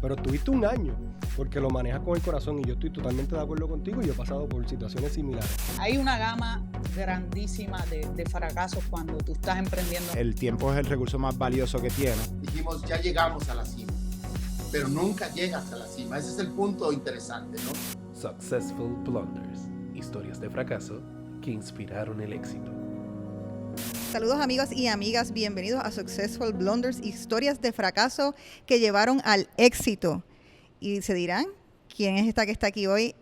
pero tuviste un año, porque lo manejas con el corazón y yo estoy totalmente de acuerdo contigo y yo he pasado por situaciones similares. Hay una gama grandísima de fracasos cuando tú estás emprendiendo. El tiempo es el recurso más valioso que tienes. Dijimos, ya llegamos a la cima, pero nunca llegas a la cima. Ese es el punto interesante, ¿no? Successful Blunders, historias de fracaso que inspiraron el éxito. Saludos amigos y amigas, bienvenidos a Successful Blunders, historias de fracaso que llevaron al éxito. Y se dirán, ¿quién es esta que está aquí hoy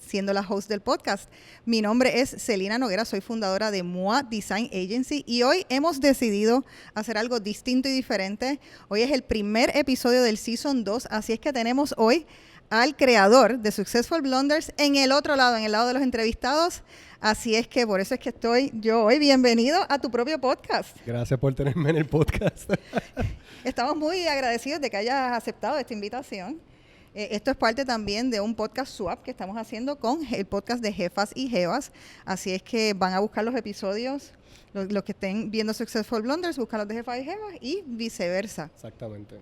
siendo la host del podcast? Mi nombre es Celina Noguera, soy fundadora de MOA Design Agency y hoy hemos decidido hacer algo distinto y diferente. Hoy es el primer episodio del Season 2, así es que tenemos hoy al creador de Successful Blunders en el otro lado, en el lado de los entrevistados. Así es que por eso es que estoy yo hoy. Bienvenido a tu propio podcast. Gracias por tenerme en el podcast. Estamos muy agradecidos de que hayas aceptado esta invitación. Esto es parte también de un podcast swap que estamos haciendo con el podcast de Jefas y Jevas. Así es que van a buscar los episodios, los que estén viendo Successful Blunders, buscan los de Jefas y Jevas y viceversa. Exactamente.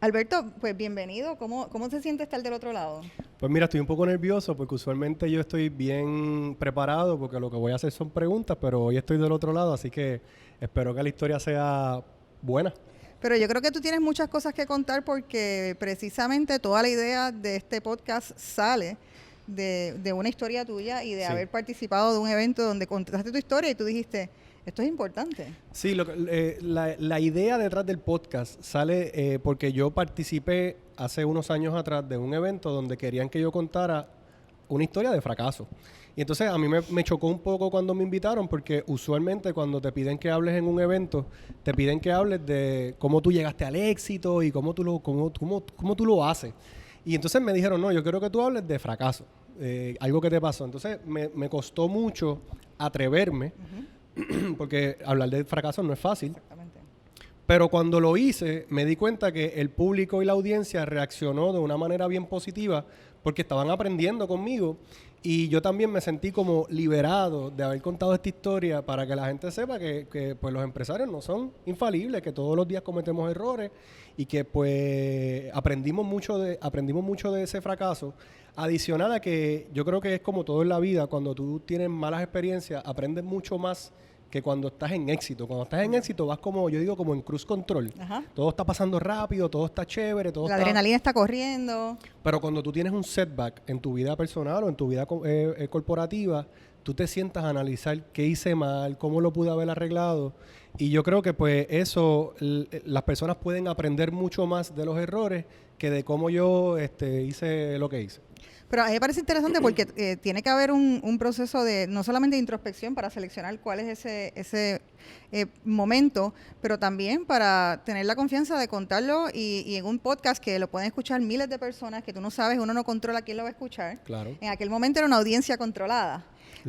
Alberto, pues bienvenido. ¿Cómo se siente estar del otro lado? Pues mira, estoy un poco nervioso porque usualmente yo estoy bien preparado porque lo que voy a hacer son preguntas, pero hoy estoy del otro lado, así que espero que la historia sea buena. Pero yo creo que tú tienes muchas cosas que contar porque precisamente toda la idea de este podcast sale de una historia tuya y de haber participado de un evento donde contaste tu historia y tú dijiste, esto es importante. Sí, la idea detrás del podcast sale porque yo participé hace unos años atrás de un evento donde querían que yo contara una historia de fracaso. Y entonces a mí me chocó un poco cuando me invitaron porque usualmente cuando te piden que hables en un evento, te piden que hables de cómo tú llegaste al éxito y cómo tú lo haces. Y entonces me dijeron, no, yo quiero que tú hables de fracaso, algo que te pasó. Entonces me costó mucho atreverme, porque hablar de fracaso no es fácil. Exactamente. Pero cuando lo hice, me di cuenta que el público y la audiencia reaccionó de una manera bien positiva porque estaban aprendiendo conmigo y yo también me sentí como liberado de haber contado esta historia para que la gente sepa que pues los empresarios no son infalibles, que todos los días cometemos errores y que pues aprendimos mucho de ese fracaso. Adicional a que yo creo que es como todo en la vida, cuando tú tienes malas experiencias, aprendes mucho más que cuando estás en éxito. Cuando estás en éxito vas como, yo digo, como en cruise control. Ajá. Todo está pasando rápido, todo está chévere, La adrenalina está corriendo. Pero cuando tú tienes un setback en tu vida personal o en tu vida corporativa, tú te sientas a analizar qué hice mal, cómo lo pude haber arreglado. Y yo creo que pues eso, las personas pueden aprender mucho más de los errores que de cómo yo hice lo que hice. Pero a mí me parece interesante porque tiene que haber un proceso de no solamente de introspección para seleccionar cuál es ese momento, pero también para tener la confianza de contarlo y en un podcast que lo pueden escuchar miles de personas que tú no sabes, uno no controla quién lo va a escuchar. Claro. En aquel momento era una audiencia controlada.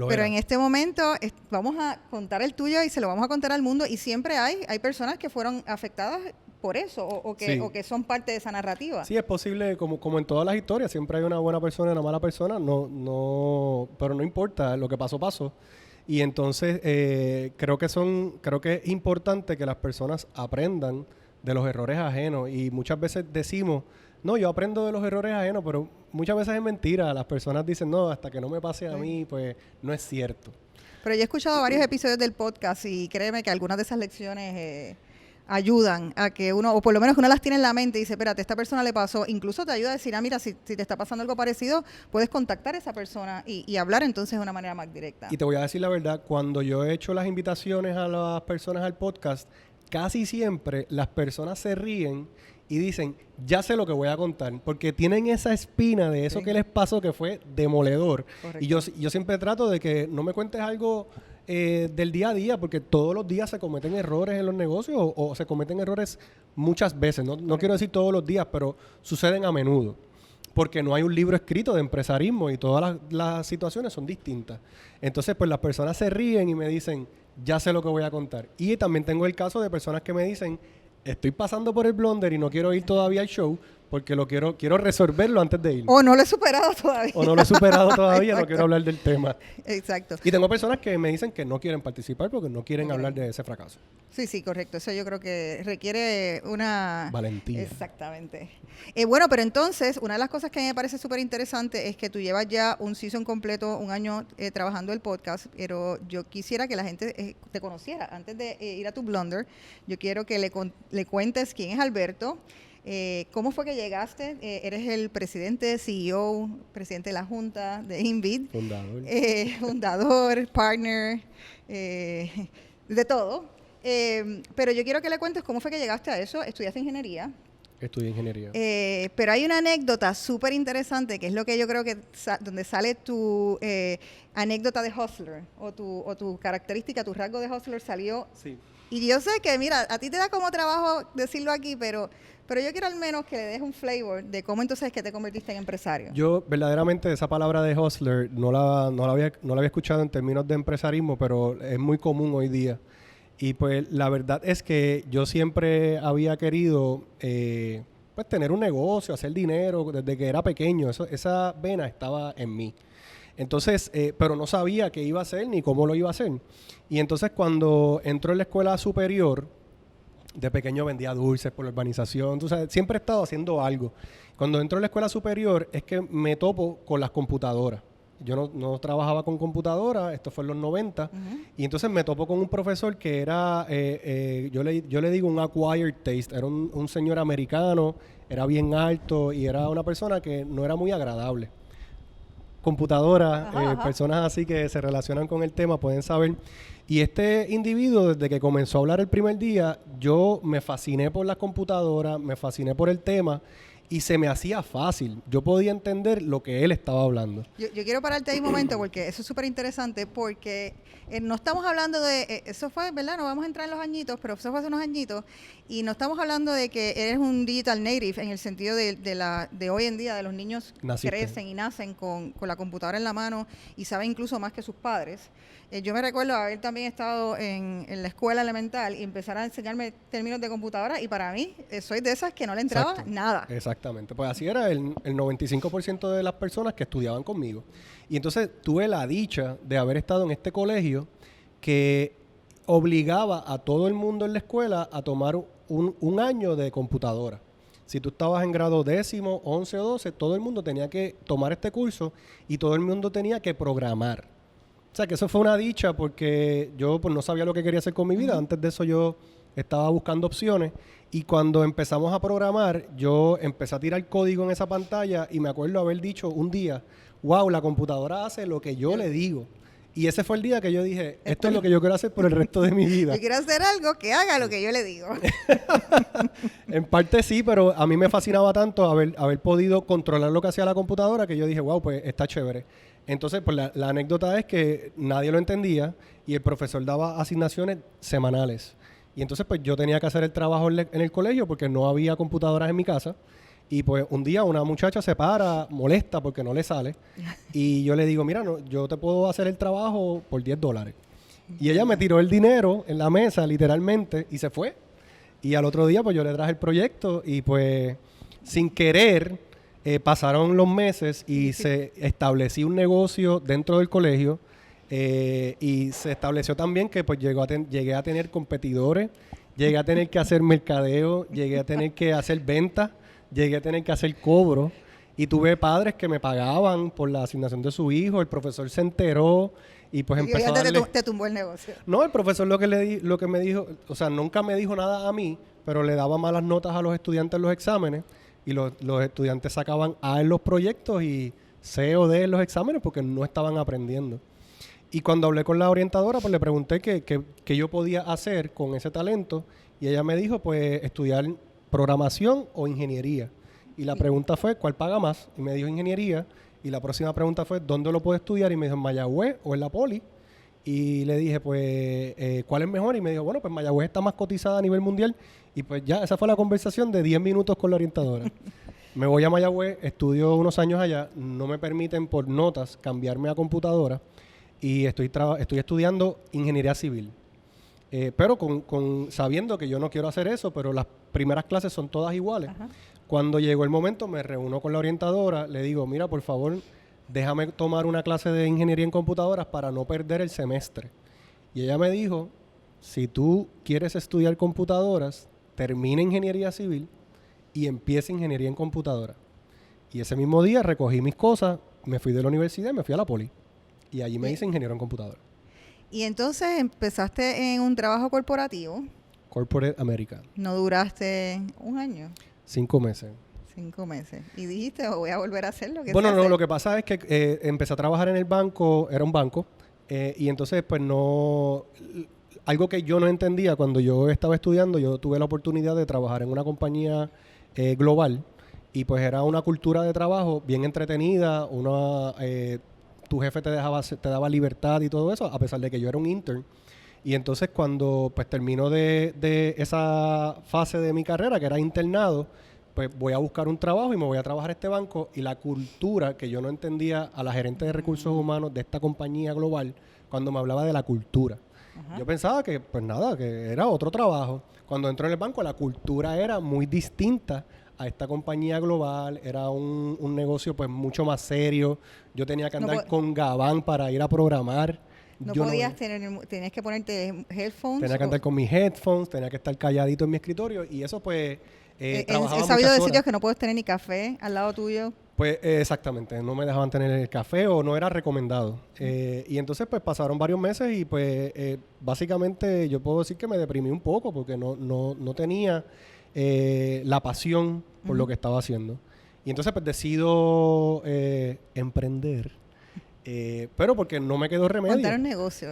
Pero en este momento vamos a contar el tuyo y se lo vamos a contar al mundo y siempre hay personas que fueron afectadas por eso o que son parte de esa narrativa. Sí, es posible, como en todas las historias, siempre hay una buena persona y una mala persona, pero no importa, lo que pasó. Y entonces creo que es importante que las personas aprendan de los errores ajenos y muchas veces decimos, no, yo aprendo de los errores ajenos, pero muchas veces es mentira. Las personas dicen, no, hasta que no me pase a mí, pues no es cierto. Pero yo he escuchado varios episodios del podcast y créeme que algunas de esas lecciones ayudan a que uno, o por lo menos que uno las tiene en la mente y dice, espérate, a esta persona le pasó. Incluso te ayuda a decir, mira, si te está pasando algo parecido, puedes contactar a esa persona y hablar entonces de una manera más directa. Y te voy a decir la verdad, cuando yo he hecho las invitaciones a las personas al podcast, casi siempre las personas se ríen y dicen, ya sé lo que voy a contar, porque tienen esa espina de eso que les pasó que fue demoledor. Correcto. Y yo siempre trato de que no me cuentes algo del día a día, porque todos los días se cometen errores en los negocios o se cometen errores muchas veces. No quiero decir todos los días, pero suceden a menudo. Porque no hay un libro escrito de empresarismo y todas las situaciones son distintas. Entonces, pues las personas se ríen y me dicen, ya sé lo que voy a contar. Y también tengo el caso de personas que me dicen, estoy pasando por el blunder y no quiero ir todavía al show, porque quiero resolverlo antes de ir. O no lo he superado todavía. O no lo he superado todavía, no Exacto. quiero hablar del tema. Exacto. Y tengo personas que me dicen que no quieren participar porque no quieren Ok. hablar de ese fracaso. Sí, correcto. Eso yo creo que requiere una... Valentía. Exactamente. Bueno, pero entonces, una de las cosas que a mí me parece súper interesante es que tú llevas ya un season completo, un año trabajando el podcast, pero yo quisiera que la gente te conociera. Antes de ir a tu Blunder, yo quiero que le cuentes quién es Alberto, cómo fue que llegaste. Eres el presidente, CEO, presidente de la Junta de Invid, Fundador. fundador, partner, de todo. Pero yo quiero que le cuentes cómo fue que llegaste a eso. Estudiaste ingeniería. Estudié ingeniería. Pero hay una anécdota súper interesante, que es lo que yo creo que donde sale tu anécdota de hustler, o tu característica, tu rasgo de hustler salió. Sí. Y yo sé que, mira, a ti te da como trabajo decirlo aquí, pero yo quiero al menos que le des un flavor de cómo entonces es que te convertiste en empresario. Yo verdaderamente esa palabra de hustler no la había escuchado en términos de empresarismo, pero es muy común hoy día. Y pues la verdad es que yo siempre había querido pues tener un negocio, hacer dinero desde que era pequeño. Esa vena estaba en mí. Entonces, pero no sabía qué iba a hacer ni cómo lo iba a hacer. Y entonces cuando entró en la escuela superior, de pequeño vendía dulces por la urbanización. Entonces, siempre he estado haciendo algo. Cuando entro en la escuela superior es que me topo con las computadoras. Yo no trabajaba con computadora, esto fue en los 90, y entonces me topo con un profesor que era, yo le digo un acquired taste, era un señor americano, era bien alto y era una persona que no era muy agradable. Computadoras, personas así que se relacionan con el tema pueden saber. Y este individuo, desde que comenzó a hablar el primer día, yo me fasciné por las computadoras, me fasciné por el tema, y se me hacía fácil. Yo podía entender lo que él estaba hablando. Yo quiero pararte ahí un momento porque eso es súper interesante, porque no estamos hablando de, eso fue, ¿verdad? No vamos a entrar en los añitos, pero eso fue hace unos añitos, y no estamos hablando de que eres un digital native en el sentido de hoy en día, de los niños Naciste. crecen y nacen con la computadora en la mano y saben incluso más que sus padres. Yo me recuerdo haber también estado en la escuela elemental y empezar a enseñarme términos de computadora, y para mí soy de esas que no le entraba Exacto. nada. Exactamente. Pues así era el 95% de las personas que estudiaban conmigo. Y entonces tuve la dicha de haber estado en este colegio que obligaba a todo el mundo en la escuela a tomar un año de computadora. Si tú estabas en grado 10º, 11 o 12, todo el mundo tenía que tomar este curso y todo el mundo tenía que programar. O sea, que eso fue una dicha porque yo pues no sabía lo que quería hacer con mi vida. Antes de eso yo estaba buscando opciones, y cuando empezamos a programar, yo empecé a tirar código en esa pantalla y me acuerdo haber dicho un día, wow, la computadora hace lo que yo le digo. Y ese fue el día que yo dije, esto es lo que yo quiero hacer por el resto de mi vida. Yo quiero hacer algo que haga lo que yo le digo. En parte sí, pero a mí me fascinaba tanto haber podido controlar lo que hacía la computadora que yo dije, wow, pues está chévere. Entonces, pues la anécdota es que nadie lo entendía y el profesor daba asignaciones semanales. Y entonces, pues yo tenía que hacer el trabajo en el colegio porque no había computadoras en mi casa. Y pues un día una muchacha se para, molesta porque no le sale. Y yo le digo, mira, no, yo te puedo hacer el trabajo por $10. Y ella me tiró el dinero en la mesa, literalmente, y se fue. Y al otro día, pues yo le traje el proyecto y pues sin querer pasaron los meses y se estableció un negocio dentro del colegio. Y se estableció también que pues llegué a tener competidores, llegué a tener que hacer mercadeo, llegué a tener que hacer ventas, llegué a tener que hacer cobro, y tuve padres que me pagaban por la asignación de su hijo. El profesor se enteró y pues empezó a darle... te tumbó el negocio. No, el profesor lo que me dijo, o sea, nunca me dijo nada a mí, pero le daba malas notas a los estudiantes en los exámenes, y los estudiantes sacaban A en los proyectos y C o D en los exámenes porque no estaban aprendiendo. Y cuando hablé con la orientadora, pues le pregunté qué yo podía hacer con ese talento, y ella me dijo, pues, estudiar programación o ingeniería. Y la pregunta fue, ¿cuál paga más? Y me dijo ingeniería, y la próxima pregunta fue, ¿dónde lo puedo estudiar? Y me dijo, ¿en Mayagüez o en la Poli? Y le dije, pues, ¿cuál es mejor? Y me dijo, bueno, pues Mayagüez está más cotizada a nivel mundial. Y pues ya, esa fue la conversación de 10 minutos con la orientadora. Me voy a Mayagüez, estudio unos años allá, no me permiten por notas cambiarme a computadora, y estoy estudiando ingeniería civil. Pero sabiendo que yo no quiero hacer eso, pero las primeras clases son todas iguales. Ajá. Cuando llegó el momento, me reúno con la orientadora, le digo, mira, por favor, déjame tomar una clase de ingeniería en computadoras para no perder el semestre. Y ella me dijo, si tú quieres estudiar computadoras, termina ingeniería civil y empieza ingeniería en computadoras. Y ese mismo día recogí mis cosas, me fui de la universidad y me fui a la poli. Y allí me hice ingeniero en computadoras. Y entonces empezaste en un trabajo corporativo. Corporate America. No duraste un año, 5 meses. 5 meses. Y dijiste, voy a volver a hacer lo que Bueno, sé no, hacer. lo que pasa es que empecé a trabajar en el banco, era un banco, y entonces pues no... Algo que yo no entendía cuando yo estaba estudiando, yo tuve la oportunidad de trabajar en una compañía global, y pues era una cultura de trabajo bien entretenida, tu jefe te daba libertad y todo eso, a pesar de que yo era un intern. Y entonces cuando pues termino de esa fase de mi carrera, que era internado, pues voy a buscar un trabajo y me voy a trabajar a este banco, y la cultura que yo no entendía a la gerente de recursos humanos de esta compañía global, cuando me hablaba de la cultura. Yo pensaba que, pues nada, que era otro trabajo. Cuando entré en el banco, la cultura era muy distinta a esta compañía global. Era un negocio pues mucho más serio. Yo tenía que andar con gabán para ir a programar. No Yo podías tenías que ponerte headphones. Tenía que andar con mis headphones, tenía que estar calladito en mi escritorio, y eso pues trabajaba he sabido muchas de horas. sitios que no puedes tener ni café al lado tuyo. Pues exactamente, no me dejaban tener el café o no era recomendado. Y entonces pues pasaron varios meses y pues básicamente yo puedo decir que me deprimí un poco porque no tenía la pasión por lo que estaba haciendo. Y entonces pues decido emprender. Pero porque no me quedó remedio. Montar un negocio.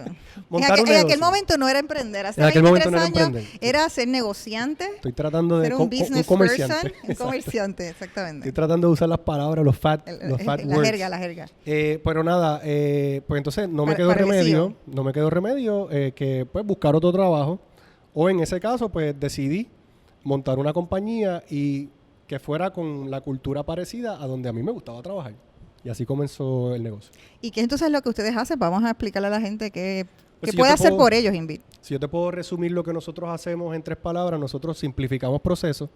Montar un En aquel negocio. momento no era emprender. Hace En aquel 23 momento no era años emprender. era ser negociante, Estoy tratando de ser un un business comerciante. person, un Exacto. comerciante, exactamente. Estoy tratando de usar las palabras, los fat La words. jerga, la jerga. Pero nada, pues entonces no me quedó Parecido. remedio que pues buscar otro trabajo, o en ese caso pues decidí montar una compañía y que fuera con la cultura parecida a donde a mí me gustaba trabajar, y así comenzó el negocio. ¿Y qué entonces es lo que ustedes hacen? Vamos a explicarle a la gente qué Pues si puede yo te hacer puedo- por ellos, Invit. Si yo te puedo resumir lo que nosotros hacemos en 3 palabras, nosotros simplificamos procesos,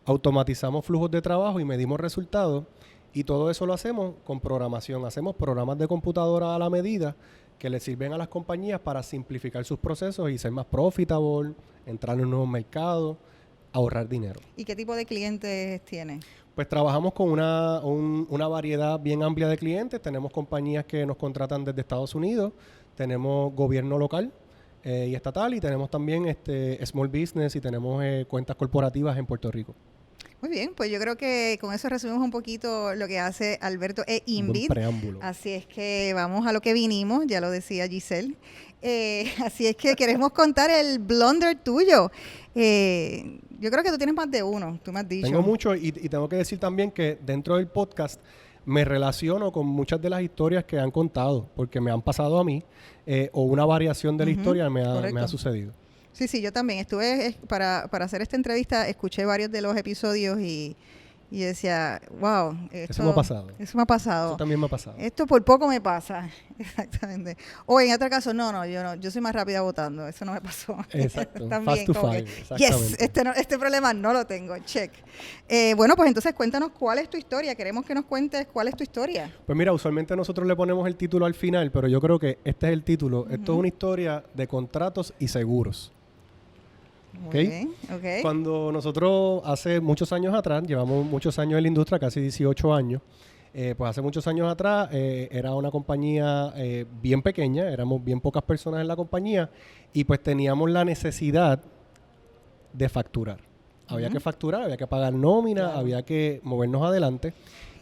automatizamos flujos de trabajo y medimos resultados, y todo eso lo hacemos con programación. Hacemos programas de computadora a la medida que le sirven a las compañías para simplificar sus procesos y ser más profitable, entrar en nuevos mercados, ahorrar dinero. ¿Y qué tipo de clientes tienen? Pues trabajamos con una variedad bien amplia de clientes. Tenemos compañías que nos contratan desde Estados Unidos, tenemos gobierno local y estatal, y tenemos también small business, y tenemos cuentas corporativas en Puerto Rico. Muy bien, pues yo creo que con eso resumimos un poquito lo que hace Alberto e Un buen Invit. preámbulo. Así es que vamos a lo que vinimos, ya lo decía Giselle. Así es que queremos contar el blunder tuyo. Yo creo que tú tienes más de uno, tú me has dicho. Tengo mucho, y tengo que decir también que dentro del podcast me relaciono con muchas de las historias que han contado, porque me han pasado a mí, o una variación de la historia me correcto. ha sucedido. Sí, yo también estuve para hacer esta entrevista, escuché varios de los episodios y decía, wow, Eso me ha pasado. Eso me ha pasado. Eso también me ha pasado. Esto por poco me pasa, exactamente. O en otro caso, yo soy más rápida votando, eso no me pasó. Exacto, También, fast to como que, five, yes, exactamente. este problema no lo tengo, check. Bueno, pues entonces cuéntanos cuál es tu historia, queremos que nos cuentes cuál es tu historia. Pues mira, usualmente nosotros le ponemos el título al final, pero yo creo que este es el título. Esto es una historia de contratos y seguros. Muy ¿Ok? bien, ok. Cuando nosotros hace muchos años atrás, llevamos muchos años en la industria, casi 18 años, pues hace muchos años atrás era una compañía bien pequeña, éramos bien pocas personas en la compañía, y pues teníamos la necesidad de facturar. Había que facturar, había que pagar nómina, Claro. había que movernos adelante.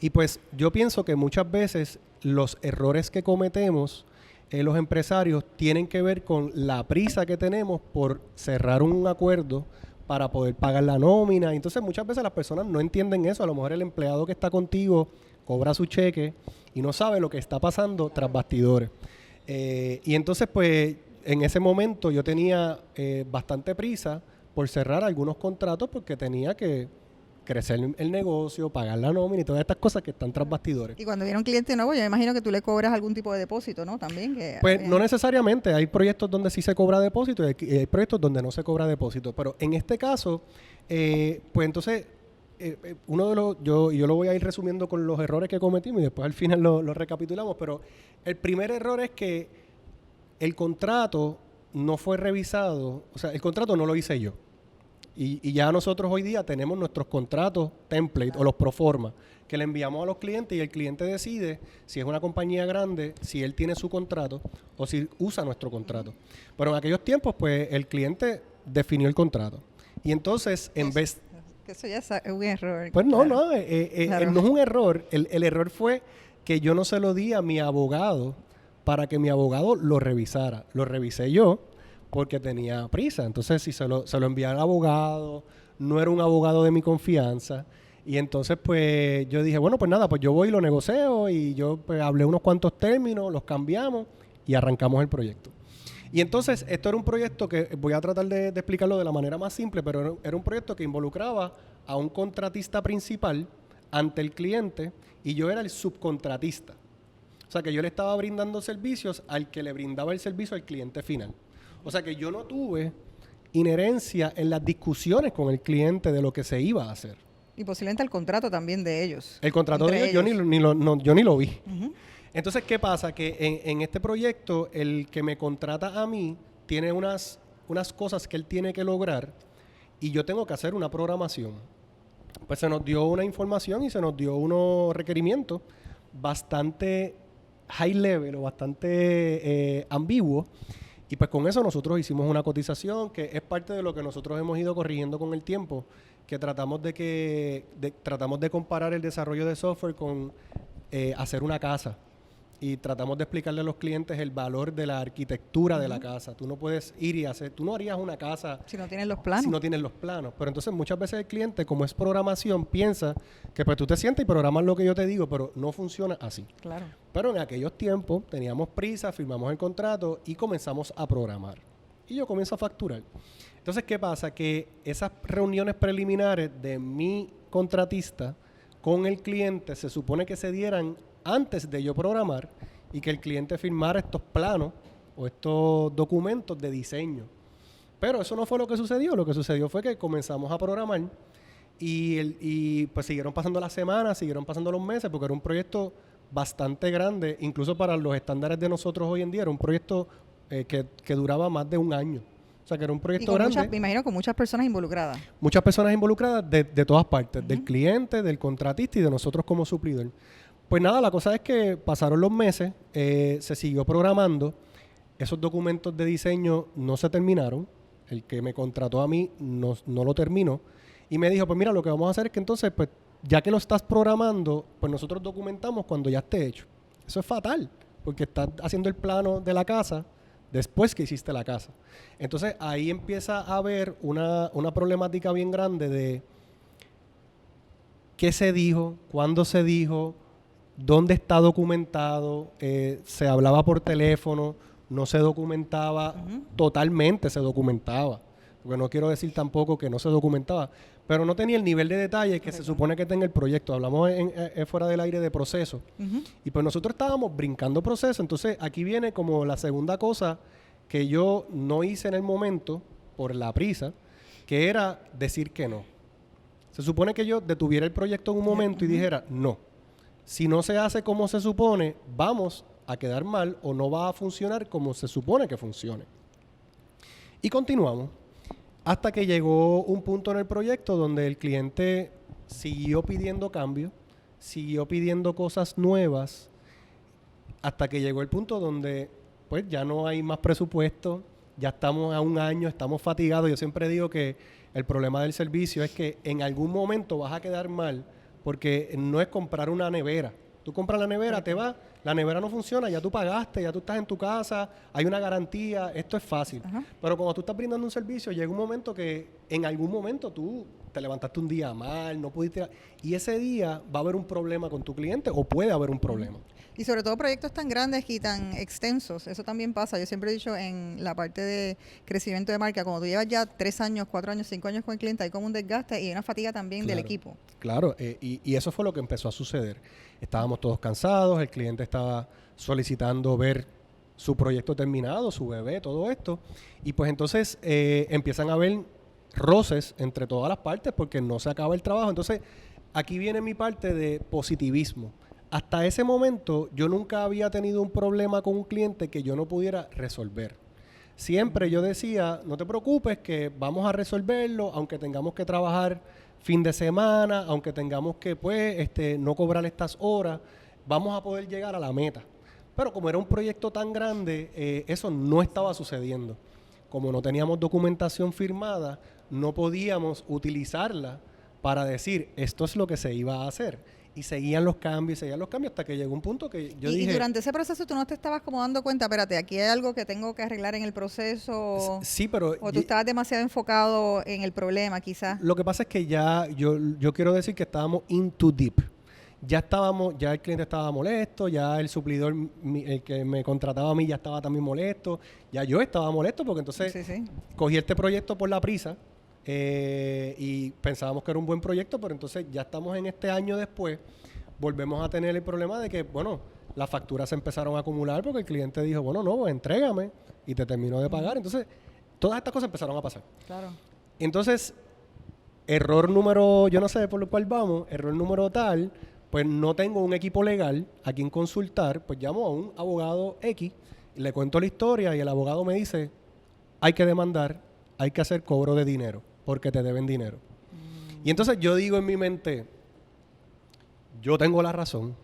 Y pues yo pienso que muchas veces los errores que cometemos los empresarios tienen que ver con la prisa que tenemos por cerrar un acuerdo para poder pagar la nómina. Entonces muchas veces las personas no entienden eso. A lo mejor el empleado que está contigo cobra su cheque y no sabe lo que está pasando tras bastidores. Y entonces pues en ese momento yo tenía bastante prisa por cerrar algunos contratos porque tenía que crecer el negocio, pagar la nómina y todas estas cosas que están tras bastidores. Y cuando viene un cliente nuevo, yo me imagino que tú le cobras algún tipo de depósito, ¿no? También. Pues no necesariamente, hay proyectos donde sí se cobra depósito y hay proyectos donde no se cobra depósito, pero en este caso, pues entonces uno de los, yo lo voy a ir resumiendo con los errores que cometimos y después al final lo recapitulamos, pero el primer error es que el contrato no fue revisado, o sea, el contrato no lo hice yo. Y ya nosotros hoy día tenemos nuestros contratos template o los proforma que le enviamos a los clientes y el cliente decide si es una compañía grande, si él tiene su contrato o si usa nuestro contrato. Pero en aquellos tiempos, pues, el cliente definió el contrato. Y entonces, en vez... Que eso ya es un error. Pues no, claro. no, no es un error. El error fue que yo no se lo di a mi abogado para que mi abogado lo revisara. Lo revisé yo porque tenía prisa. Entonces, si se lo envié al abogado, no era un abogado de mi confianza. Y entonces, pues, yo dije, bueno, pues nada, pues yo voy y lo negocio y yo pues, hablé unos cuantos términos, los cambiamos y arrancamos el proyecto. Y entonces, esto era un proyecto que voy a tratar de explicarlo de la manera más simple, pero era un proyecto que involucraba a un contratista principal ante el cliente y yo era el subcontratista. O sea, que yo le estaba brindando servicios al que le brindaba el servicio al cliente final. O sea, que yo no tuve inherencia en las discusiones con el cliente de lo que se iba a hacer. Y posiblemente el contrato también de ellos. El contrato de ellos, yo ni lo vi. Entonces, ¿qué pasa? Que en este proyecto, el que me contrata a mí tiene unas cosas que él tiene que lograr y yo tengo que hacer una programación. Pues se nos dio una información y se nos dio unos requerimientos bastante high level o bastante ambiguos. Y pues con eso nosotros hicimos una cotización que es parte de lo que nosotros hemos ido corrigiendo con el tiempo, que tratamos de comparar el desarrollo de software con hacer una casa. Y tratamos de explicarle a los clientes el valor de la arquitectura de la casa. Tú no puedes ir y hacer, tú no harías una casa si no tienes los planos. Si no tienes los planos. Pero entonces muchas veces el cliente, como es programación, piensa que pues tú te sientas y programas lo que yo te digo, pero no funciona así. Claro. Pero en aquellos tiempos teníamos prisa, firmamos el contrato y comenzamos a programar. Y yo comienzo a facturar. Entonces, ¿qué pasa? Que esas reuniones preliminares de mi contratista con el cliente se supone que se dieran antes de yo programar y que el cliente firmara estos planos o estos documentos de diseño. Pero eso no fue lo que sucedió. Lo que sucedió fue que comenzamos a programar y pues siguieron pasando las semanas, siguieron pasando los meses, porque era un proyecto bastante grande, incluso para los estándares de nosotros hoy en día. Era un proyecto que duraba más de un año. O sea, que era un proyecto grande. Me imagino con muchas personas involucradas. Muchas personas involucradas de todas partes, del cliente, del contratista y de nosotros como suplidor. Pues nada, la cosa es que pasaron los meses, se siguió programando, esos documentos de diseño no se terminaron, el que me contrató a mí no lo terminó, y me dijo, pues mira, lo que vamos a hacer es que entonces, pues ya que lo estás programando, pues nosotros documentamos cuando ya esté hecho. Eso es fatal, porque estás haciendo el plano de la casa después que hiciste la casa. Entonces ahí empieza a haber una problemática bien grande de qué se dijo, cuándo se dijo, dónde está documentado, se hablaba por teléfono, no se documentaba, totalmente se documentaba, porque no quiero decir tampoco que no se documentaba, pero no tenía el nivel de detalle que se supone que tenga el proyecto. Hablamos fuera del aire de proceso. Y pues nosotros estábamos brincando proceso. Entonces aquí viene como la segunda cosa que yo no hice en el momento por la prisa, que era decir que no. Se supone que yo detuviera el proyecto en un momento y dijera no. Si no se hace como se supone, vamos a quedar mal o no va a funcionar como se supone que funcione. Y continuamos hasta que llegó un punto en el proyecto donde el cliente siguió pidiendo cambios, siguió pidiendo cosas nuevas, hasta que llegó el punto donde pues ya no hay más presupuesto, ya estamos a un año, estamos fatigados. Yo siempre digo que el problema del servicio es que en algún momento vas a quedar mal, porque no es comprar una nevera. Tú compras la nevera, te vas, la nevera no funciona, ya tú pagaste, ya tú estás en tu casa, hay una garantía, esto es fácil. Pero cuando tú estás brindando un servicio, llega un momento que en algún momento tú te levantaste un día mal, no pudiste... Y ese día va a haber un problema con tu cliente o puede haber un problema. Y sobre todo proyectos tan grandes y tan extensos, eso también pasa. Yo siempre he dicho en la parte de crecimiento de marca, cuando tú llevas ya 3 años, 4 años, 5 años con el cliente, hay como un desgaste y una fatiga también del equipo. Claro, y eso fue lo que empezó a suceder. Estábamos todos cansados, el cliente estaba solicitando ver su proyecto terminado, su bebé, todo esto. Y pues entonces empiezan a haber roces entre todas las partes porque no se acaba el trabajo. Entonces, aquí viene mi parte de positivismo. Hasta ese momento, yo nunca había tenido un problema con un cliente que yo no pudiera resolver. Siempre yo decía, no te preocupes que vamos a resolverlo, aunque tengamos que trabajar fin de semana, aunque tengamos que pues no cobrar estas horas, vamos a poder llegar a la meta. Pero como era un proyecto tan grande, eso no estaba sucediendo. Como no teníamos documentación firmada, no podíamos utilizarla para decir, esto es lo que se iba a hacer. Y seguían los cambios hasta que llegó un punto que yo dije... Y durante ese proceso tú no te estabas como dando cuenta, espérate, aquí hay algo que tengo que arreglar en el proceso. Sí, pero... O tú estabas demasiado enfocado en el problema, quizás. Lo que pasa es que ya, yo quiero decir que estábamos in too deep. Ya el cliente estaba molesto, ya el suplidor, el que me contrataba a mí ya estaba también molesto, ya yo estaba molesto porque entonces Sí. cogí este proyecto por la prisa y pensábamos que era un buen proyecto, pero entonces ya estamos en este año después, volvemos a tener el problema de que, bueno, las facturas se empezaron a acumular porque el cliente dijo, bueno, no, pues entrégame y te terminó de pagar. Entonces, todas estas cosas empezaron a pasar. Claro. Entonces, error número, yo no sé por lo cual vamos, error número tal, pues no tengo un equipo legal a quien consultar, pues llamo a un abogado X, le cuento la historia y el abogado me dice, hay que demandar, hay que hacer cobro de dinero, porque te deben dinero. Y entonces yo digo en mi mente, yo tengo la razón,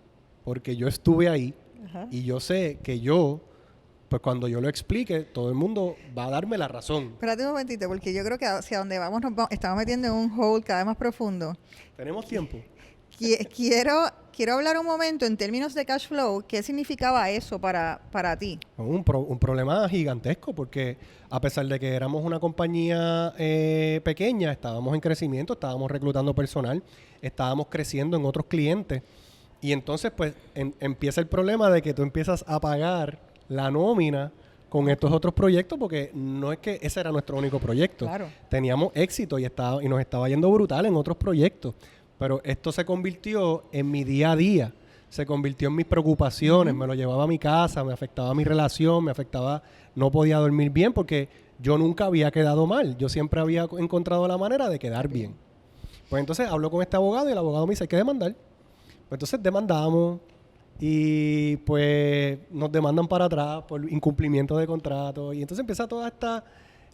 porque yo estuve ahí Ajá. y yo sé que yo, pues cuando yo lo explique, todo el mundo va a darme la razón. Espérate un momentito, porque yo creo que hacia donde vamos estamos metiendo en un hole cada vez más profundo. ¿Tenemos tiempo? Quiero hablar un momento en términos de cash flow. ¿Qué significaba eso para ti? Un problema gigantesco porque a pesar de que éramos una compañía pequeña, estábamos en crecimiento, estábamos reclutando personal, estábamos creciendo en otros clientes y entonces pues empieza el problema de que tú empiezas a pagar la nómina con estos otros proyectos porque no es que ese era nuestro único proyecto. Claro. Teníamos éxito y nos estaba yendo brutal en otros proyectos. Pero esto se convirtió en mi día a día, se convirtió en mis preocupaciones, me lo llevaba a mi casa, me afectaba mi relación, no podía dormir bien porque yo nunca había quedado mal, yo siempre había encontrado la manera de quedar bien. Pues entonces hablo con este abogado y el abogado me dice, hay que demandar. Pues entonces demandamos y pues nos demandan para atrás por incumplimiento de contrato y entonces empieza toda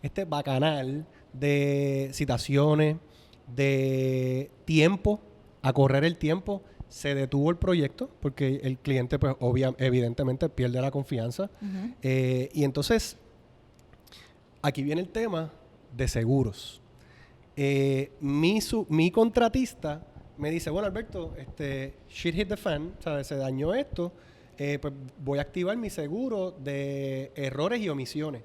este bacanal de citaciones, de tiempo, a correr el tiempo, se detuvo el proyecto porque el cliente pues evidentemente pierde la confianza. Y entonces aquí viene el tema de seguros. Mi contratista me dice, bueno Alberto, shit hit the fan, ¿sabes? Se dañó esto, pues voy a activar mi seguro de errores y omisiones.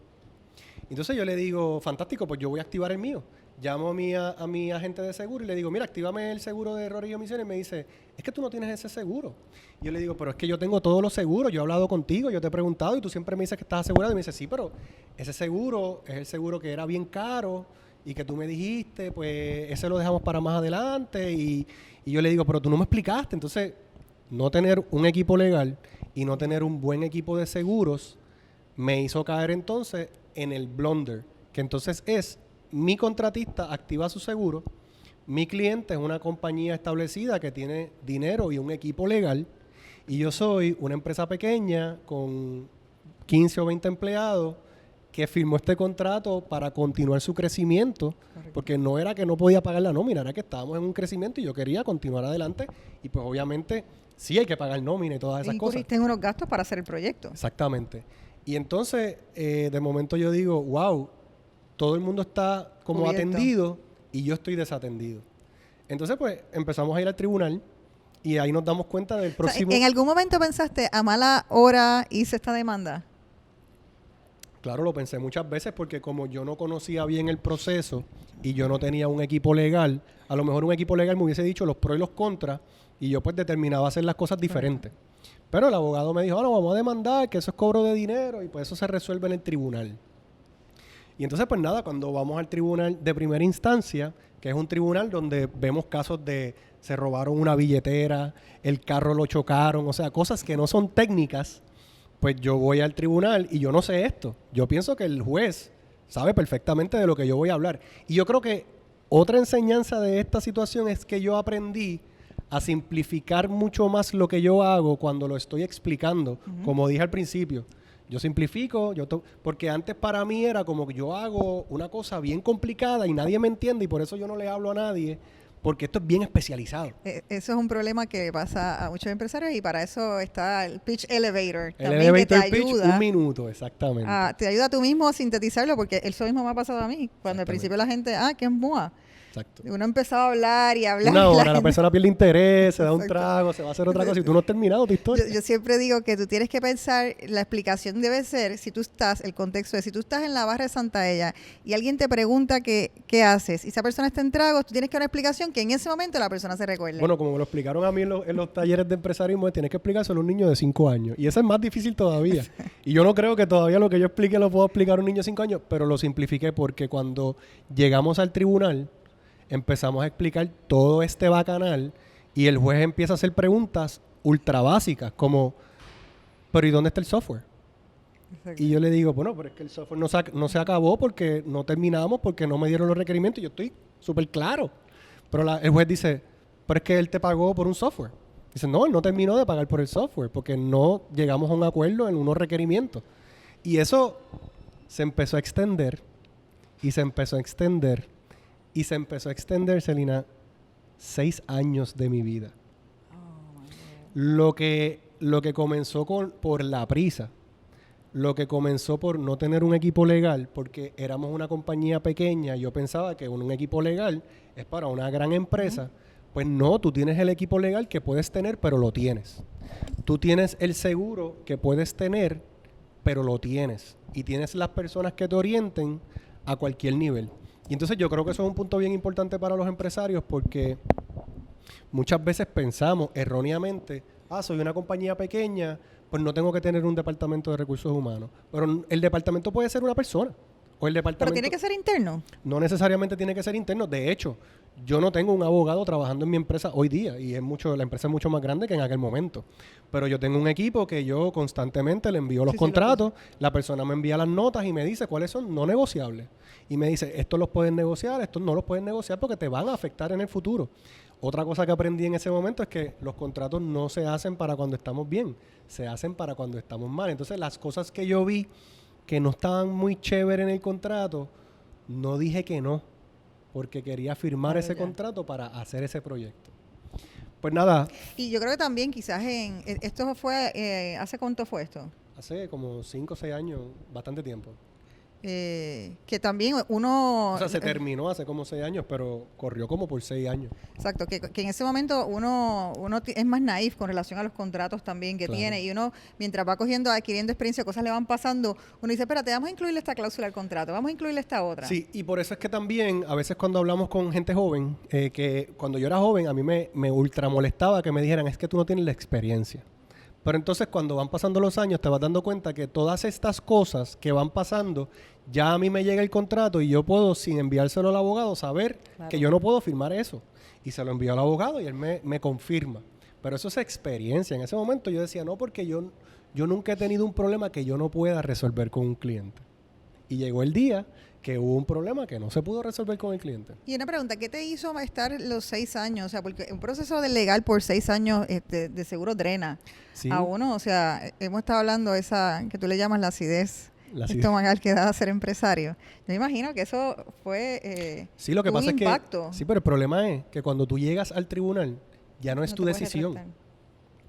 Entonces yo le digo, fantástico, pues yo voy a activar el mío. Llamo a mi agente de seguro y le digo, mira, actívame el seguro de errores y omisiones. Y me dice, es que tú no tienes ese seguro. Y yo le digo, pero es que yo tengo todos los seguros. Yo he hablado contigo, yo te he preguntado y tú siempre me dices que estás asegurado. Y me dice, sí, pero ese seguro es el seguro que era bien caro y que tú me dijiste, pues ese lo dejamos para más adelante. Y yo le digo, pero tú no me explicaste. Entonces, no tener un equipo legal y no tener un buen equipo de seguros me hizo caer entonces en el blunder, que entonces es... Mi contratista activa su seguro, mi cliente es una compañía establecida que tiene dinero y un equipo legal y yo soy una empresa pequeña con 15 o 20 empleados que firmó este contrato para continuar su crecimiento. Correcto. Porque no era que no podía pagar la nómina, era que estábamos en un crecimiento y yo quería continuar adelante y pues obviamente sí hay que pagar nómina y todas esas cosas. Incurriste en unos gastos para hacer el proyecto. Exactamente. Y entonces de momento yo digo, wow, todo el mundo está como cubierto, atendido y yo estoy desatendido. Entonces, pues, empezamos a ir al tribunal y ahí nos damos cuenta del próximo... O sea, ¿en algún momento pensaste, a mala hora hice esta demanda? Claro, lo pensé muchas veces porque como yo no conocía bien el proceso y yo no tenía un equipo legal, a lo mejor un equipo legal me hubiese dicho los pros y los contras y yo pues determinaba hacer las cosas diferentes. Pero el abogado me dijo, no, vamos a demandar, que eso es cobro de dinero y pues eso se resuelve en el tribunal. Y entonces, pues nada, cuando vamos al tribunal de primera instancia, que es un tribunal donde vemos casos de se robaron una billetera, el carro lo chocaron, o sea, cosas que no son técnicas, pues yo voy al tribunal y yo no sé esto. Yo pienso que el juez sabe perfectamente de lo que yo voy a hablar. Y yo creo que otra enseñanza de esta situación es que yo aprendí a simplificar mucho más lo que yo hago cuando lo estoy explicando. Como dije al principio, yo simplifico, porque antes para mí era como que yo hago una cosa bien complicada y nadie me entiende y por eso yo no le hablo a nadie, porque esto es bien especializado. Eso es un problema que pasa a muchos empresarios y para eso está el Pitch Elevator. El también que te elevator pitch, ayuda. 1 minuto, exactamente. Te ayuda tú mismo a sintetizarlo porque eso mismo me ha pasado a mí. Cuando al principio la gente, ¿qué es MOA? Exacto. Uno empezaba a hablar y hablar. Una y hora, la gente- persona pierde interés, se da un Exacto. trago, se va a hacer otra cosa y tú no has terminado tu historia. Yo siempre digo que tú tienes que pensar, la explicación debe ser, el contexto de si tú estás en la barra de Santaella y alguien te pregunta qué haces, y esa persona está en tragos, tú tienes que dar una explicación que en ese momento la persona se recuerde. Bueno, como me lo explicaron a mí en los talleres de empresarismo, tienes que explicárselo a un niño de 5 años. Y eso es más difícil todavía. Y yo no creo que todavía lo que yo explique lo puedo explicar a un niño de 5 años, pero lo simplifiqué porque cuando llegamos al tribunal, empezamos a explicar todo este bacanal y el juez empieza a hacer preguntas ultra básicas, como, ¿pero y dónde está el software? Exacto. Y yo le digo, bueno, pero es que el software no se acabó porque no terminamos, porque no me dieron los requerimientos. Y yo estoy súper claro. Pero el juez dice, pero es que él te pagó por un software. Dice, no, él no terminó de pagar por el software porque no llegamos a un acuerdo en unos requerimientos. Y eso se empezó a extender y se empezó a extender y se empezó a extender, Celina, 6 años de mi vida. Lo que comenzó por la prisa, lo que comenzó por no tener un equipo legal, porque éramos una compañía pequeña, yo pensaba que un equipo legal es para una gran empresa. Pues no, tú tienes el equipo legal que puedes tener, pero lo tienes. Tú tienes el seguro que puedes tener, pero lo tienes. Y tienes las personas que te orienten a cualquier nivel. Y entonces yo creo que eso es un punto bien importante para los empresarios porque muchas veces pensamos erróneamente, soy una compañía pequeña, pues no tengo que tener un departamento de recursos humanos. Pero el departamento puede ser una persona. O el departamento... Pero tiene que ser interno. No necesariamente tiene que ser interno. De hecho, yo no tengo un abogado trabajando en mi empresa hoy día y la empresa es mucho más grande que en aquel momento. Pero yo tengo un equipo que yo constantemente le envío los contratos, la persona me envía las notas y me dice cuáles son no negociables. Y me dice, estos los pueden negociar, estos no los pueden negociar porque te van a afectar en el futuro. Otra cosa que aprendí en ese momento es que los contratos no se hacen para cuando estamos bien, se hacen para cuando estamos mal. Entonces, las cosas que yo vi que no estaban muy chéveres en el contrato, no dije que no, porque quería firmar ese contrato para hacer ese proyecto. Pues nada. Y yo creo que también quizás esto fue, ¿hace cuánto fue esto? Hace como 5 o 6 años, bastante tiempo. Que también uno... O sea, se terminó hace como 6 años, pero corrió como por 6 años. Exacto, que en ese momento uno es más naif con relación a los contratos también que tiene y uno, mientras va adquiriendo experiencia, cosas le van pasando, uno dice, espérate, vamos a incluirle esta cláusula al contrato, vamos a incluirle esta otra. Sí, y por eso es que también, a veces cuando hablamos con gente joven, que cuando yo era joven, a mí me ultra molestaba que me dijeran, es que tú no tienes la experiencia. Pero entonces cuando van pasando los años te vas dando cuenta que todas estas cosas que van pasando, ya a mí me llega el contrato y yo puedo, sin enviárselo al abogado, saber que yo no puedo firmar eso. Y se lo envío al abogado y él me confirma. Pero eso es experiencia. En ese momento yo decía, no, porque yo nunca he tenido un problema que yo no pueda resolver con un cliente. Y llegó el día que hubo un problema que no se pudo resolver con el cliente. Y una pregunta, ¿qué te hizo estar los 6 años? O sea, porque un proceso de legal por 6 años de seguro drena a uno. O sea, hemos estado hablando de esa que tú le llamas la acidez estomacal que da a ser empresario. Yo me imagino que eso fue sí, lo que pasa un impacto. Es que... Sí, pero el problema es que cuando tú llegas al tribunal, ya no es tu decisión.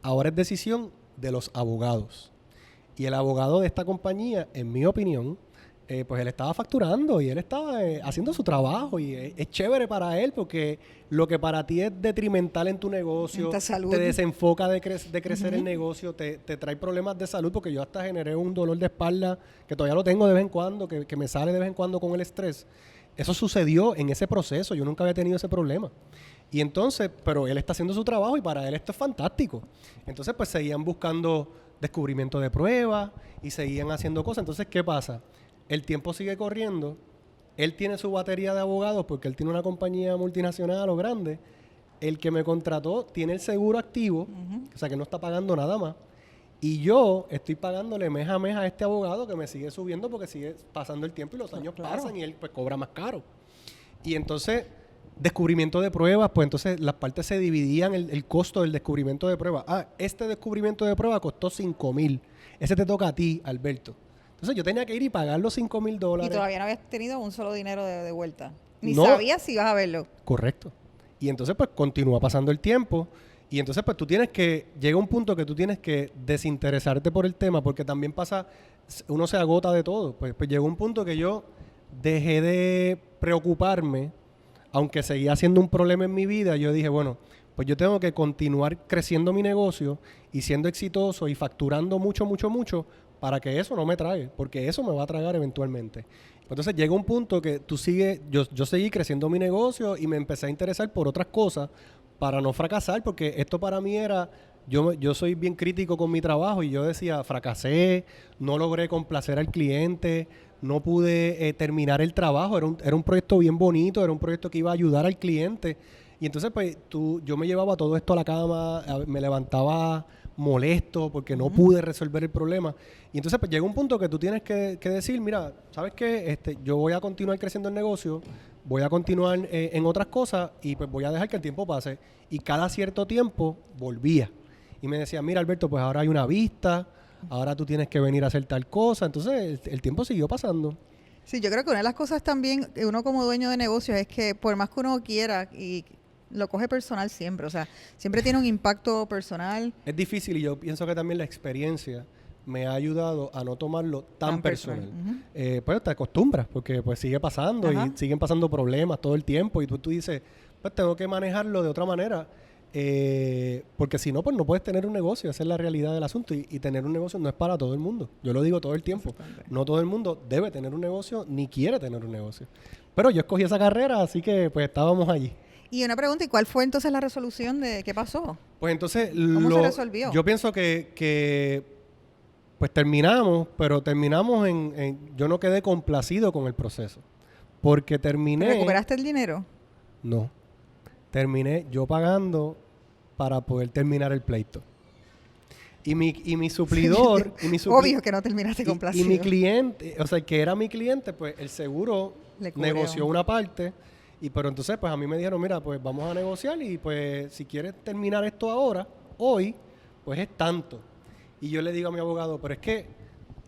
Ahora es decisión de los abogados. Y el abogado de esta compañía, en mi opinión... pues él estaba facturando y él estaba haciendo su trabajo y es chévere para él porque lo que para ti es detrimental en tu negocio, te desenfoca de crecer el negocio, te trae problemas de salud porque yo hasta generé un dolor de espalda que todavía lo tengo de vez en cuando, que me sale de vez en cuando con el estrés. Eso sucedió en ese proceso, yo nunca había tenido ese problema. Y entonces, pero él está haciendo su trabajo y para él esto es fantástico. Entonces, pues seguían buscando descubrimiento de pruebas y seguían haciendo cosas. Entonces, ¿qué pasa? El tiempo sigue corriendo, él tiene su batería de abogados porque él tiene una compañía multinacional o grande, el que me contrató tiene el seguro activo, o sea que no está pagando nada más, Y yo estoy pagándole mes a mes a este abogado que me sigue subiendo porque sigue pasando el tiempo y los años Claro. pasan y él pues cobra más caro. Y entonces, descubrimiento de pruebas, pues entonces las partes se dividían el costo del descubrimiento de pruebas. Este descubrimiento de pruebas costó $5,000. Ese te toca a ti, Alberto. Entonces yo tenía que ir y pagar los $5,000. Y todavía no habías tenido un solo dinero de vuelta. Ni No. sabías si ibas a verlo. Correcto. Y entonces pues continúa pasando el tiempo y entonces pues llega un punto que tú tienes que desinteresarte por el tema porque también pasa, uno se agota de todo. Pues llegó un punto que yo dejé de preocuparme, aunque seguía siendo un problema en mi vida, yo dije, bueno, pues yo tengo que continuar creciendo mi negocio y siendo exitoso y facturando mucho, mucho, mucho para que eso no me trague, porque eso me va a tragar eventualmente. Entonces llega un punto que yo seguí creciendo mi negocio y me empecé a interesar por otras cosas para no fracasar, porque esto para mí era, yo soy bien crítico con mi trabajo y yo decía, fracasé, no logré complacer al cliente, no pude terminar el trabajo, era un proyecto bien bonito, era un proyecto que iba a ayudar al cliente. Y entonces pues yo me llevaba todo esto a la cama, me levantaba molesto porque no pude resolver el problema. Y entonces pues llega un punto que tú tienes que decir, mira, ¿sabes qué? Yo voy a continuar creciendo el negocio, voy a continuar en otras cosas y pues voy a dejar que el tiempo pase. Y cada cierto tiempo volvía. Y me decía, mira Alberto, pues ahora hay una vista, ahora tú tienes que venir a hacer tal cosa. Entonces el tiempo siguió pasando. Sí, yo creo que una de las cosas también, que uno como dueño de negocios, es que por más que uno quiera, y lo coge personal siempre, o sea, siempre tiene un impacto personal. Es difícil y yo pienso que también la experiencia me ha ayudado a no tomarlo tan personal. Pues te acostumbras porque pues sigue pasando Ajá. y siguen pasando problemas todo el tiempo y tú dices, pues tengo que manejarlo de otra manera porque si no, pues no puedes tener un negocio. Esa es la realidad del asunto y tener un negocio no es para todo el mundo. Yo lo digo todo el tiempo. No todo el mundo debe tener un negocio ni quiere tener un negocio. Pero yo escogí esa carrera, así que pues estábamos allí. Y una pregunta, ¿y cuál fue entonces la resolución de qué pasó? Pues entonces ¿Cómo se resolvió? Yo pienso que pues terminamos, pero terminamos yo no quedé complacido con el proceso. Porque terminé... ¿Recuperaste el dinero? No. Terminé yo pagando para poder terminar el pleito. Y mi suplidor... Obvio que no terminaste complacido. Y mi cliente, o sea, el que era mi cliente, pues el seguro Le cubrió. negoció una parte. Pero entonces, pues a mí me dijeron, mira, pues vamos a negociar y pues si quieres terminar esto ahora, hoy, pues es tanto. Y yo le digo a mi abogado, pero es que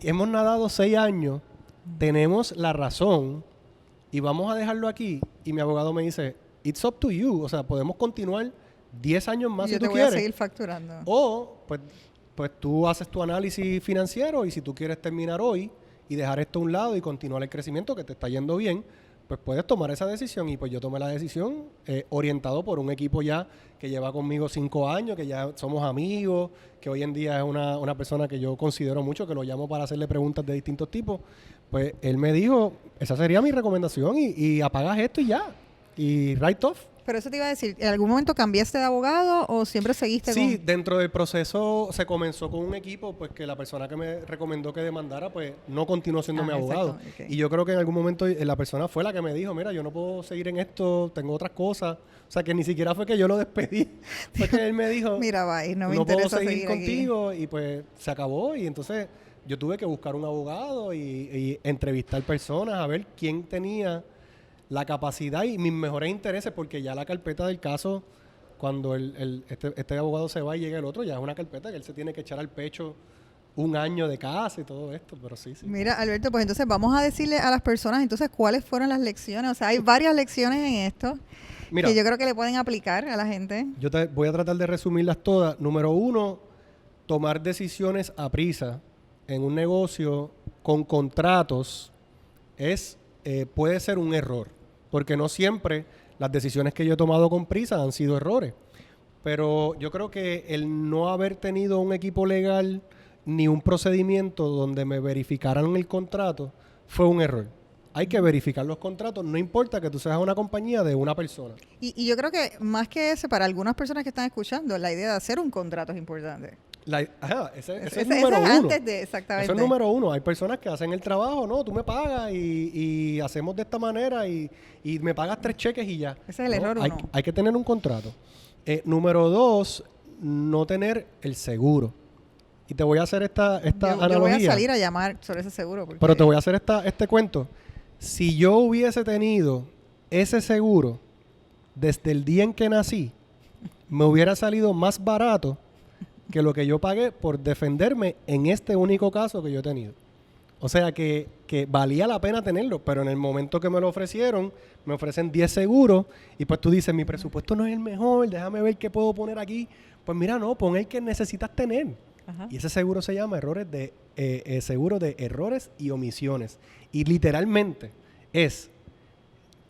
hemos nadado 6 años, tenemos la razón y vamos a dejarlo aquí. Y mi abogado me dice, it's up to you, o sea, podemos continuar 10 años más Yo si te tú voy quieres. a seguir facturando. O, pues tú haces tu análisis financiero y si tú quieres terminar hoy y dejar esto a un lado y continuar el crecimiento que te está yendo bien, pues puedes tomar esa decisión. Y pues yo tomé la decisión orientado por un equipo ya que lleva conmigo 5 años, que ya somos amigos, que hoy en día es una persona que yo considero mucho, que lo llamo para hacerle preguntas de distintos tipos. Pues él me dijo, esa sería mi recomendación y apagas esto y ya. Y write off. Pero eso te iba a decir, ¿en algún momento cambiaste de abogado o siempre seguiste Sí, con...? dentro del proceso se comenzó con un equipo, pues que la persona que me recomendó que demandara, pues no continuó siendo mi abogado. exacto, ok. Y yo creo que en algún momento la persona fue la que me dijo, mira, yo no puedo seguir en esto, tengo otras cosas. O sea, que ni siquiera fue que yo lo despedí. Fue que él me dijo, Mira, bye, no me no puedo interesa seguir seguir aquí. contigo. Y pues se acabó. Y entonces yo tuve que buscar un abogado y entrevistar personas a ver quién tenía la capacidad y mis mejores intereses, porque ya la carpeta del caso, cuando este abogado se va y llega el otro, ya es una carpeta que él se tiene que echar al pecho 1 año de casa y todo esto, pero sí. Mira, Alberto, pues entonces vamos a decirle a las personas entonces cuáles fueron las lecciones. O sea, hay varias lecciones en esto Mira, que yo creo que le pueden aplicar a la gente. yo voy a tratar de resumirlas todas. Número 1, tomar decisiones a prisa en un negocio con contratos puede ser un error. Porque no siempre las decisiones que yo he tomado con prisa han sido errores. Pero yo creo que el no haber tenido un equipo legal ni un procedimiento donde me verificaran el contrato fue un error. Hay que verificar los contratos, no importa que tú seas una compañía de una persona. Y yo creo que más que ese, para algunas personas que están escuchando, la idea de hacer un contrato es importante. Ese es Ese número es 1. antes de, exactamente. Eso es número 1. Hay personas que hacen el trabajo, no, tú me pagas y hacemos de esta manera y me pagas 3 cheques y ya. Ese es el error hay, 1. hay que tener un contrato. Número 2, no tener el seguro. Y te voy a hacer esta Yo voy a analogía. salir a llamar sobre ese seguro. Porque Pero te voy a hacer este cuento. Si yo hubiese tenido ese seguro desde el día en que nací, me hubiera salido más barato que lo que yo pagué por defenderme en este único caso que yo he tenido. O sea que valía la pena tenerlo, pero en el momento que me lo ofrecieron, me ofrecen 10 seguros y pues tú dices, mi presupuesto no es el mejor, déjame ver qué puedo poner aquí. Pues mira, no, pon el que necesitas tener. Ajá. Y ese seguro se llama seguro de errores y omisiones. Y literalmente es,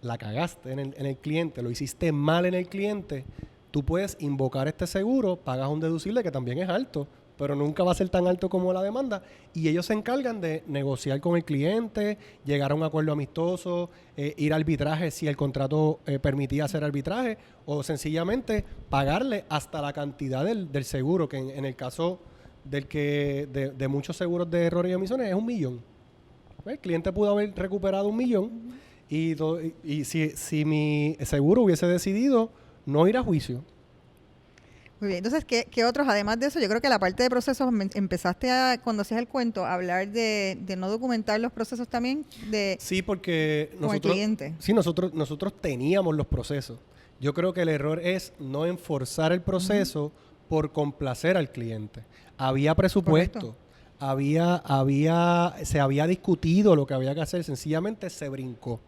la cagaste en el cliente, lo hiciste mal en el cliente, tú puedes invocar este seguro, pagas un deducible que también es alto, pero nunca va a ser tan alto como la demanda, y ellos se encargan de negociar con el cliente, llegar a un acuerdo amistoso, ir a arbitraje si el contrato permitía hacer arbitraje, o sencillamente pagarle hasta la cantidad del seguro, que en el caso de muchos seguros de errores y omisiones es 1 millón. El cliente pudo haber recuperado 1 millón, y si mi seguro hubiese decidido no ir a juicio. Muy bien, entonces, ¿qué otros? Además de eso, yo creo que la parte de procesos, empezaste cuando hacías el cuento, a hablar de no documentar los procesos también Sí, porque con el cliente. Sí, nosotros teníamos los procesos. Yo creo que el error es no enforzar el proceso por complacer al cliente. Había presupuesto, se había discutido lo que había que hacer, sencillamente se brincó.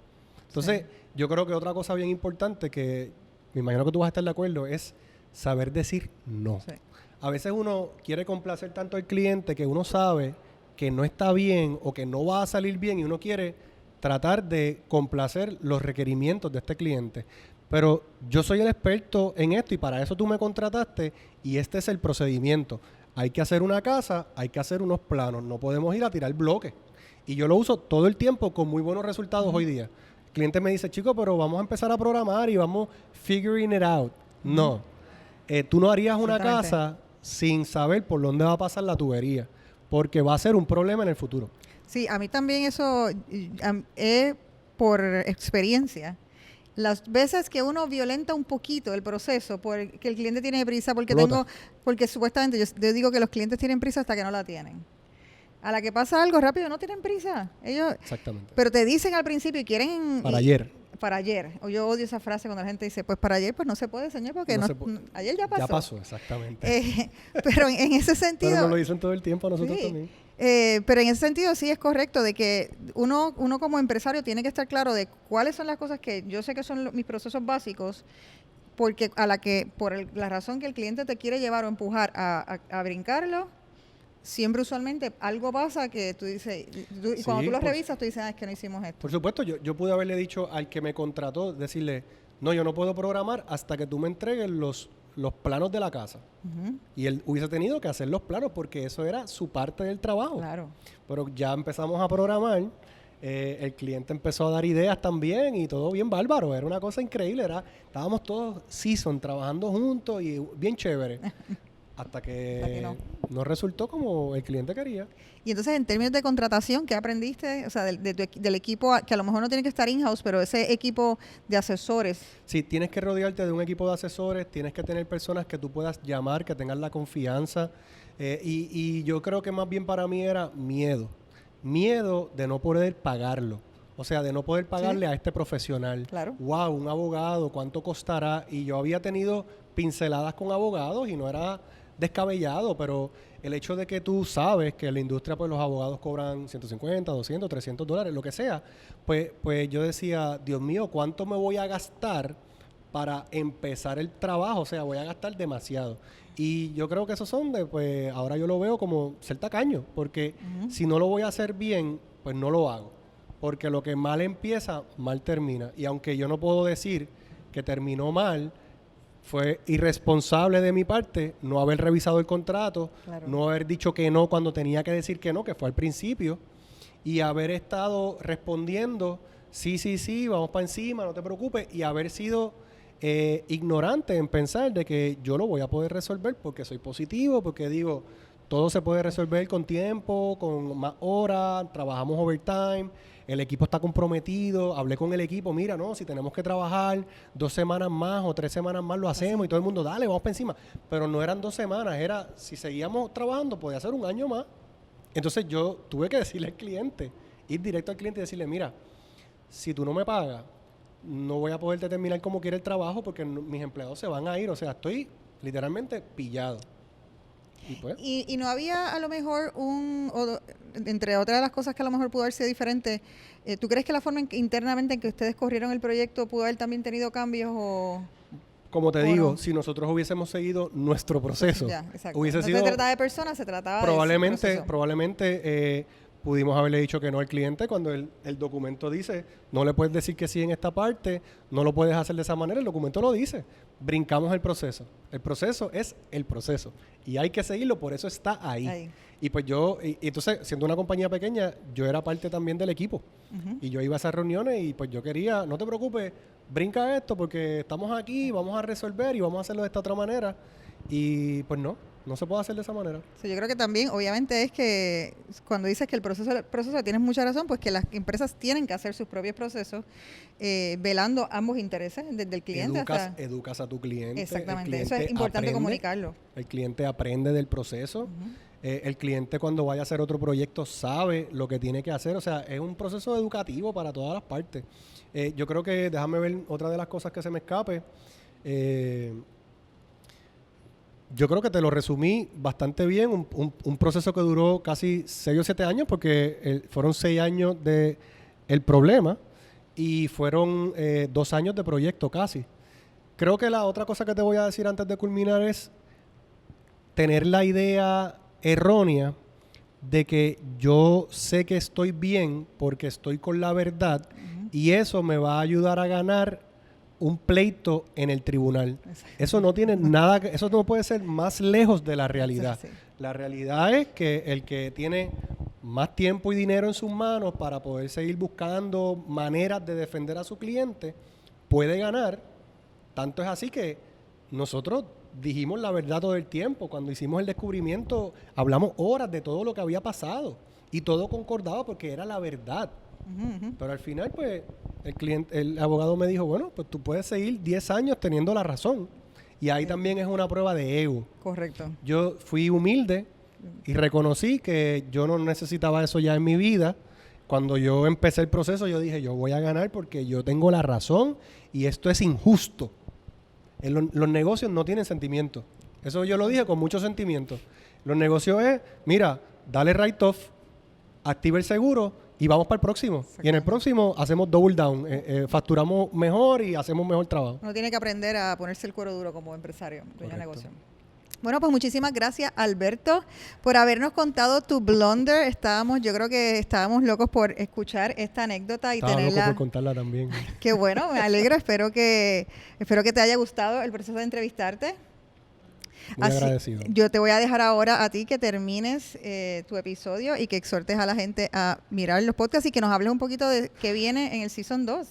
Entonces, yo creo que otra cosa bien importante que me imagino que tú vas a estar de acuerdo es saber decir no. Sí. A veces uno quiere complacer tanto al cliente que uno sabe que no está bien o que no va a salir bien y uno quiere tratar de complacer los requerimientos de este cliente. Pero yo soy el experto en esto y para eso tú me contrataste y este es el procedimiento. Hay que hacer una casa, hay que hacer unos planos, no podemos ir a tirar bloques. Y yo lo uso todo el tiempo con muy buenos resultados hoy día. El cliente me dice, chico, pero vamos a empezar a programar y vamos figuring it out. No. Tú no harías una casa sin saber por dónde va a pasar la tubería, porque va a ser un problema en el futuro. Sí, a mí también eso por experiencia. Las veces que uno violenta un poquito el proceso porque el cliente tiene prisa, porque supuestamente yo digo que los clientes tienen prisa hasta que no la tienen. A la que pasa algo rápido no tienen prisa. Ellos, Exactamente. pero te dicen al principio y quieren... Para ayer. Para ayer. O yo odio esa frase cuando la gente dice, pues para ayer pues no se puede, señor, porque ayer ya pasó. Ya pasó, exactamente. Pero en ese sentido... Pero nos lo dicen todo el tiempo a nosotros también. Pero en ese sentido sí es correcto de que uno como empresario tiene que estar claro de cuáles son las cosas que yo sé que son mis procesos básicos, porque la razón que el cliente te quiere llevar o empujar a brincarlo, siempre usualmente algo pasa que tú dices, y cuando tú lo revisas, tú dices, es que no hicimos esto. Por supuesto, yo pude haberle dicho al que me contrató, decirle, no, yo no puedo programar hasta que tú me entregues los planos de la casa. Y él hubiese tenido que hacer los planos porque eso era su parte del trabajo. Claro. Pero ya empezamos a programar, el cliente empezó a dar ideas también y todo bien bárbaro, era una cosa increíble, estábamos todos season trabajando juntos y bien chévere. Hasta que no resultó como el cliente quería. Y entonces, en términos de contratación, ¿qué aprendiste? O sea, del equipo, que a lo mejor no tiene que estar in-house, pero ese equipo de asesores. Sí, tienes que rodearte de un equipo de asesores, tienes que tener personas que tú puedas llamar, que tengan la confianza. Y yo creo que más bien para mí era miedo. Miedo de no poder pagarlo. O sea, de no poder pagarle a este profesional. Claro. Wow, un abogado, ¿cuánto costará? Y yo había tenido pinceladas con abogados y no era descabellado, pero el hecho de que tú sabes que en la industria pues los abogados cobran 150, 200, 300 dólares, lo que sea, pues yo decía, Dios mío, ¿cuánto me voy a gastar para empezar el trabajo? O sea, voy a gastar demasiado. Y yo creo que esos son pues ahora yo lo veo como ser tacaño, porque si no lo voy a hacer bien, pues no lo hago. Porque lo que mal empieza, mal termina. Y aunque yo no puedo decir que terminó mal, fue irresponsable de mi parte no haber revisado el contrato, Claro. no haber dicho que no cuando tenía que decir que no, que fue al principio, y haber estado respondiendo, sí, vamos para encima, no te preocupes, y haber sido ignorante en pensar de que yo lo voy a poder resolver porque soy positivo, porque digo, Todo se puede resolver con tiempo, con más horas, trabajamos overtime, el equipo está comprometido, hablé con el equipo, mira, no, si tenemos que trabajar 2 semanas más o 3 semanas más lo hacemos y todo el mundo, dale, vamos para encima. Pero no eran 2 semanas, era, si seguíamos trabajando, podía ser 1 año más. Entonces yo tuve que decirle al cliente, ir directo al cliente y decirle, mira, si tú no me pagas, no voy a poder terminar como quiere el trabajo porque mis empleados se van a ir. O sea, estoy literalmente pillado. Y pues, Y no había a lo mejor entre otras de las cosas que a lo mejor pudo haber sido diferente, ¿tú crees que la forma internamente en que ustedes corrieron el proyecto pudo haber también tenido cambios o...? como te ¿O digo, no? si nosotros hubiésemos seguido nuestro proceso, Ya, exacto. hubiese No sido... se trataba de personas, se trataba de Probablemente proceso. pudimos haberle dicho que no al cliente cuando el documento dice, no le puedes decir que sí en esta parte, no lo puedes hacer de esa manera, el documento lo dice. Brincamos el proceso. El proceso es el proceso y hay que seguirlo, por eso está ahí. Y pues y entonces, siendo una compañía pequeña, yo era parte también del equipo. Y yo iba a esas reuniones y pues yo quería, no te preocupes, brinca esto porque estamos aquí, vamos a resolver y vamos a hacerlo de esta otra manera. Y pues no se puede hacer de esa manera. Sí, yo creo que también, obviamente, es que cuando dices que el proceso tienes mucha razón, pues que las empresas tienen que hacer sus propios procesos, velando ambos intereses, desde el cliente Educas a tu cliente. Exactamente, El eso es cliente importante aprende, comunicarlo. El cliente aprende del proceso. El cliente cuando vaya a hacer otro proyecto sabe lo que tiene que hacer. O sea, es un proceso educativo para todas las partes. Yo creo que, déjame ver otra de las cosas que se me escape. Yo creo que te lo resumí bastante bien, un proceso que duró casi 6 o 7 años porque fueron 6 años de el problema y fueron 2 años de proyecto casi. Creo que la otra cosa que te voy a decir antes de culminar es tener la idea errónea de que yo sé que estoy bien porque estoy con la verdad y eso me va a ayudar a ganar un pleito en el tribunal. Eso no tiene nada que, eso no puede ser más lejos de la realidad. Sí. La realidad es que el que tiene más tiempo y dinero en sus manos para poder seguir buscando maneras de defender a su cliente puede ganar. Tanto es así que nosotros dijimos la verdad todo el tiempo. Cuando hicimos el descubrimiento, hablamos horas de todo lo que había pasado y todo concordaba porque era la verdad. Pero al final, pues, el abogado me dijo, bueno, pues tú puedes seguir 10 años teniendo la razón. Y ahí también es una prueba de ego. Correcto. Yo fui humilde y reconocí que yo no necesitaba eso ya en mi vida. Cuando yo empecé el proceso, yo dije, yo voy a ganar porque yo tengo la razón y esto es injusto. Los negocios no tienen sentimiento. Eso yo lo dije con mucho sentimiento. Los negocios es, mira, dale write-off, activa el seguro y vamos para el próximo. Y en el próximo hacemos double down. Facturamos mejor y hacemos mejor trabajo. Uno tiene que aprender a ponerse el cuero duro como empresario, dueño de Correcto. negocio. Bueno, pues muchísimas gracias, Alberto, por habernos contado tu blunder. Yo creo que estábamos locos por escuchar esta anécdota y Estaba loco tenerla. por contarla también. Qué bueno, me alegro. Espero que te haya gustado el proceso de entrevistarte. Muy agradecido. Yo te voy a dejar ahora a ti que termines tu episodio y que exhortes a la gente a mirar los podcasts y que nos hables un poquito de qué viene en el Season 2.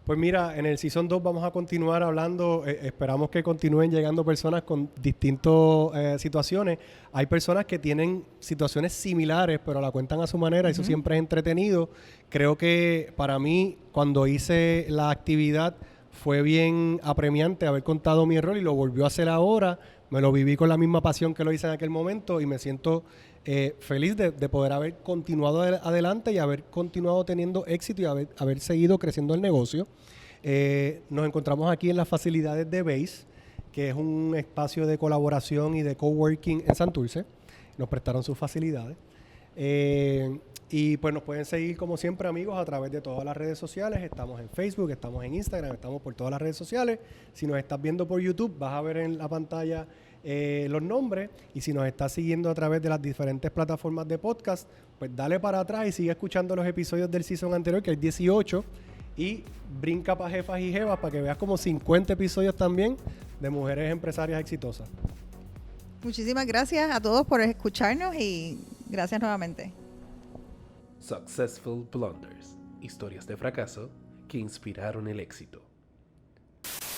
Pues mira, en el Season 2 vamos a continuar hablando, esperamos que continúen llegando personas con distintas situaciones. Hay personas que tienen situaciones similares, pero la cuentan a su manera, eso siempre es entretenido. Creo que para mí, cuando hice la actividad, fue bien apremiante haber contado mi error y lo volvió a hacer ahora. Me lo viví con la misma pasión que lo hice en aquel momento y me siento feliz de poder haber continuado adelante y haber continuado teniendo éxito y haber seguido creciendo el negocio. Nos encontramos aquí en las facilidades de Base, que es un espacio de colaboración y de coworking en Santurce. Nos prestaron sus facilidades. Y pues nos pueden seguir como siempre, amigos, a través de todas las redes sociales. Estamos en Facebook, estamos en Instagram, estamos por todas las redes sociales. Si nos estás viendo por YouTube, vas a ver en la pantalla los nombres. Y si nos estás siguiendo a través de las diferentes plataformas de podcast, pues dale para atrás y sigue escuchando los episodios del season anterior, que hay 18. Y brinca para jefas y jevas para que veas como 50 episodios también de mujeres empresarias exitosas. Muchísimas gracias a todos por escucharnos y gracias nuevamente. Successful Blunders, historias de fracaso que inspiraron el éxito.